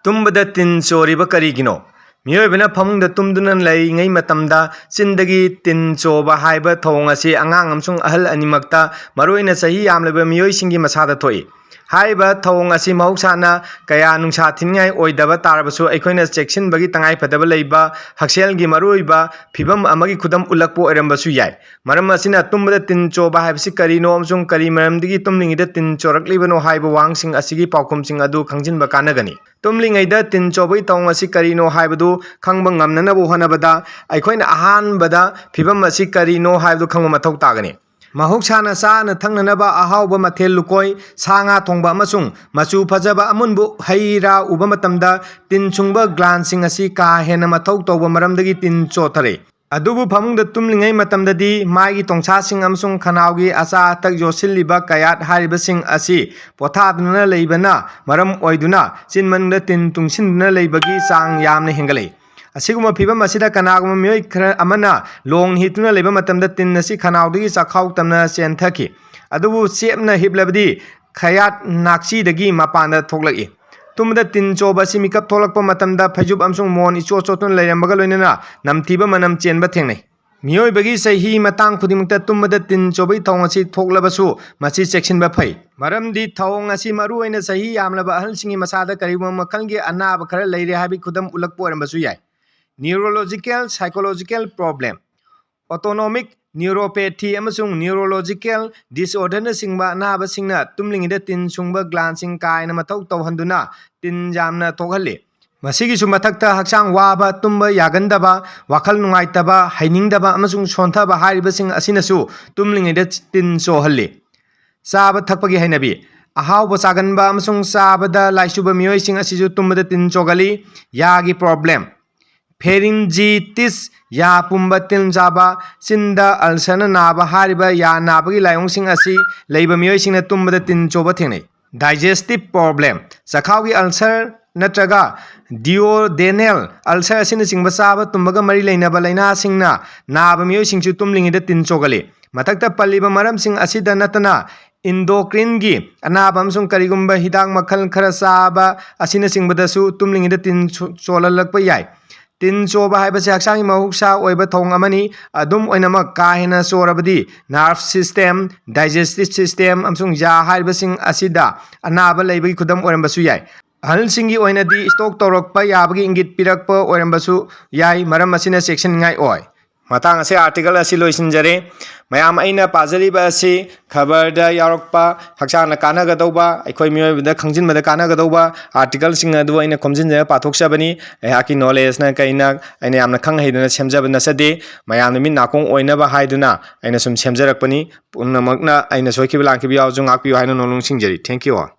Tumbada tin choriba karigino. Miyoibana phamungda tumduna lai ngai matamda chindagi tin choba haiba thong asi angang amsung ahal animakta maroina sahi yamleba miyoi singi masada thoi. Haiba thong asi mahuksana kaya nungsa thingai oidaba tarabasu aikoina cheksin bagi tangai padaba leiba hakselgi maroiba phibam amagi khudam ulakpo oirambasu yai. Maram asina tumbada tin choba haibasi karino amsung kari maramdigi tumlingida tin choraklibano haiba wangsing asigi paukumsing adu khangjinba kanagani. Tumlingaida tin chobai thong asi karino haibadu khangba ngamnanabu honabada aikoina ahanbada phibam asi karino haibadu khangba mathau tagani. Mahuksana sana thangnanaba ahauba mathel lukoi sanga thongba amasung machu phajaba amunbu haira uba matamda tin chungba glancing asi ka hena mathau tawba maramdagi tin chothare. Adubu phamungda tumlingai matamdadi maigi tongchasing amsung khanaugi asa tak yosilliba kayat haribasing asi pothaduna leibana maram oiduna chinmanda tin tungsinduna leibagi sang yamna hengalei. Asiguma phibam asida kanaguma miyoi khara amana long hituna leba matamda tin nasi khanaudagi chakhau tamna chenthaki adubu chepna hiblabdi khayat nakchi dagi mapanda thoklaki tumda tin choba si mikap tholakpa matamda phajub amsung mon icho chotun leirambaga loinana namthiba manam chenba thengnai miyoi bagi sahi matang khudimukta tumda tin chobai thong asi thoklabasu machi cheksinba phai maramdi thong asi maru oina sahi yamlaba ahalsingi masada karibum makhalgi anaba khara leire habi khudam ulakpo orambasu yai. Neurological psychological problem autonomic neuropathy amasung neurological disorder na singba anaba singna tumlingida tin sungba glancing kaina mathau tawhanduna tin jamna thokhali masigi su mathakta hakchang waba tumba yagandaba wakhal nungaitaba hainingdaba amasung sonthaba haribasing asinasu tumlingida tin sohalli saba thakpagi hainabi ahauba saganba amasung sabada laisuba miyoi sing asisu tumbada tin chogali yagi problem pharyngitis ya pumba tin jaba sinda alsana naba hariba ya nabagi layong sing asi leiba miyoi singna tumbada tin choba thengnai. Digestive problem chakhaugi ulcer natraga duodenal ulcer asina singba saba tumbaga mari leinaba laina singna naba miyoi singchu tumlingida tin chogali mathakta palliba maram sing asida natana endocrine gi anaba amsung karigumba hidak makhal khara saba asina singbadasu tumlingida tin cholalakpa yai. Tin choba haibasi hakchangi mahuksa oiba thong amani adum oinamak kahena chorabadi nerve system digestive system amsung ja haibasing asida anaba leibagi khudam oirambasu yai. Ahalsingi oinadi stock torokpa yabagi ingit pirakpa oirambasu yai maram asina section ngai oi. Matang ase article asi loisinjare mayam aina pajariba asi khabarda yarokpa hakchana kanagadauba aikhoi miyoibda khangjinbada kanagadauba article sing adu aina khomjinjara pathokchabani aihaki knowledge na kaina aina yamna khanghaiduna semjaba nasade mayamna min nakong oinaba haiduna aina sum semjarakpani punnamakna aina soikiba langkiba yawjung akpiyo haina nolung singjari. Thank you all.